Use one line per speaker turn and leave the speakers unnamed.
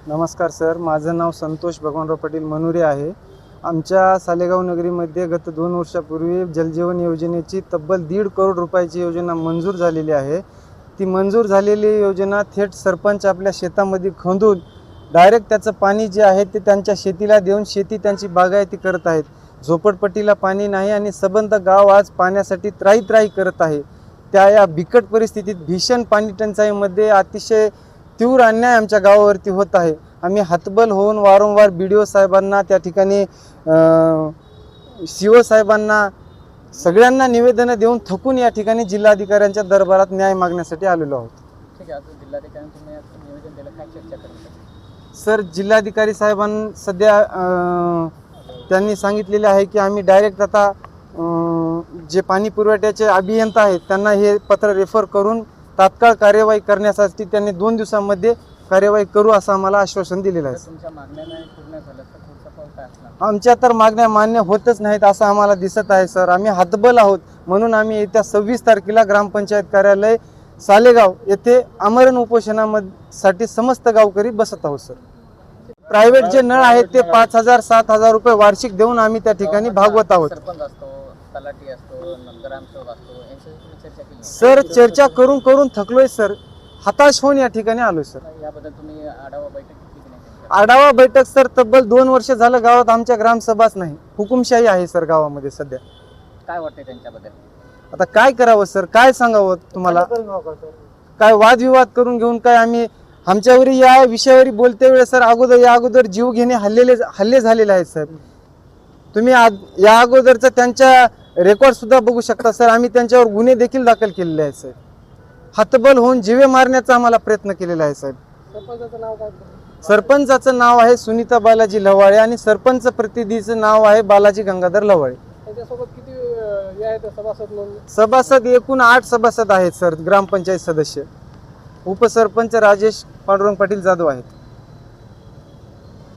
नमस्कार सर, माझं नाव संतोष भगवानराव पाटील मनोरे आहे। आमच्या सालेगाव नगरीमध्ये गत 2 वर्षापूर्वी जलजीवन योजनेची तब्बल 1.5 करोड रुपयाची योजना मंजूर झालेली आहे। ती मंजूर झालेली योजना थेट सरपंच आपल्या शेतामध्ये खंदून डायरेक्ट त्याचं पाणी जे आहे ते त्यांच्या शेतीला देऊन शेती त्यांची बागायती करत आहेत। झोपडपट्टीला पाणी नाही आणि सबंध गाव आज पाण्यासाठी त्राई करत आहे। त्या या बिकट परिस्थितीत भीषण पाणी टंचाईमध्ये अतिशय तीव्र अन्याय आमच्या गावावरती होत आहे। आम्ही हतबल होऊन वारंवार BDO साहेबांना, त्या ठिकाणी CO साहेबांना, सगळ्यांना निवेदन देऊन थकून या ठिकाणी जिल्हाधिकाऱ्यांच्या दरबारात न्याय मागण्यासाठी आलेलो आहोत।
ठीक आहे, आता जिल्हाधिकाऱ्यांनी तुम्ही निवेदन दिलं, काय चर्चा करता?
सर, जिल्हाधिकारी साहेबांना सध्या त्यांनी सांगितलेले आहे की आम्ही डायरेक्ट आता जे पाणी पुरवठ्याचे अभियंता आहेत त्यांना हे पत्र रेफर करून तात्काळ कार्यवाही करण्यासाठी त्यांनी 2 दिवसांमध्ये कार्यवाही करू असं आम्हाला आश्वासन दिलेलं आहे।
तुमच्या मागण्या नाही पूर्ण झाल्या तर पुढचा पाऊल काय असणार?
आमच्या तर मागण्या मान्य होतच नाहीत असं आम्हाला दिसत आहे सर। आम्ही हतबल आहोत, म्हणून आम्ही येत्या 26 तारखेला ग्रामपंचायत कार्यालय सालेगाव येथे आमरण उपोषणासाठी समस्त गावकरी बसत आहोत सर। प्रायव्हेट जे नळ आहेत ते 5,000-7,000 रुपये वार्षिक देऊन आम्ही त्या ठिकाणी भागवत आहोत।
सरपंच असतो, तलाठी असतो, ग्रामसेवक असतो, यांच्याशी तुम्ही चर्चा केली?
सर, चर्चा करून थकलोय सर, हताश होऊन या ठिकाणी आलोय सर।
याबद्दल तुम्ही आढावा बैठक घेतली की नाही?
आढावा बैठक सर, तब्बल 2 वर्ष झालं गावात आमच्या ग्रामसभाच नाही, हुकुमशाही आहे सर गावामध्ये सध्या।
काय वाटतंय त्यांच्याबद्दल?
आता काय करावं सर, काय सांगावं तुम्हाला? काय वादविवाद करून घेऊन काय आम्ही आमच्यावर या विषयावर बोलते वेळेस सर अगोदर जीव घेणे हल्ले झालेले आहेत सर। तुम्ही या अगोदरचा त्यांच्या रेकॉर्ड सुद्धा बघू शकता सर। आम्ही त्यांच्यावर गुन्हे देखील दाखल केलेले आहेत साहेब। हतबल होऊन जीवे मारण्याचा आम्हाला प्रयत्न केलेला आहे साहेब।
सरपंचाचं नाव काय?
सरपंचाचं नाव आहे सुनीता बालाजी लवाळे आणि सरपंच प्रतिनिधीचं नाव आहे बालाजी गंगाधर लवाळे।
त्याच्यासोबत किती आहेत सभासद म्हणून?
सभासद एकूण 8 सभासद आहेत सर, ग्रामपंचायत सदस्य। उपसरपंच राजेश पांडुरंग पाटील जाधव आहेत।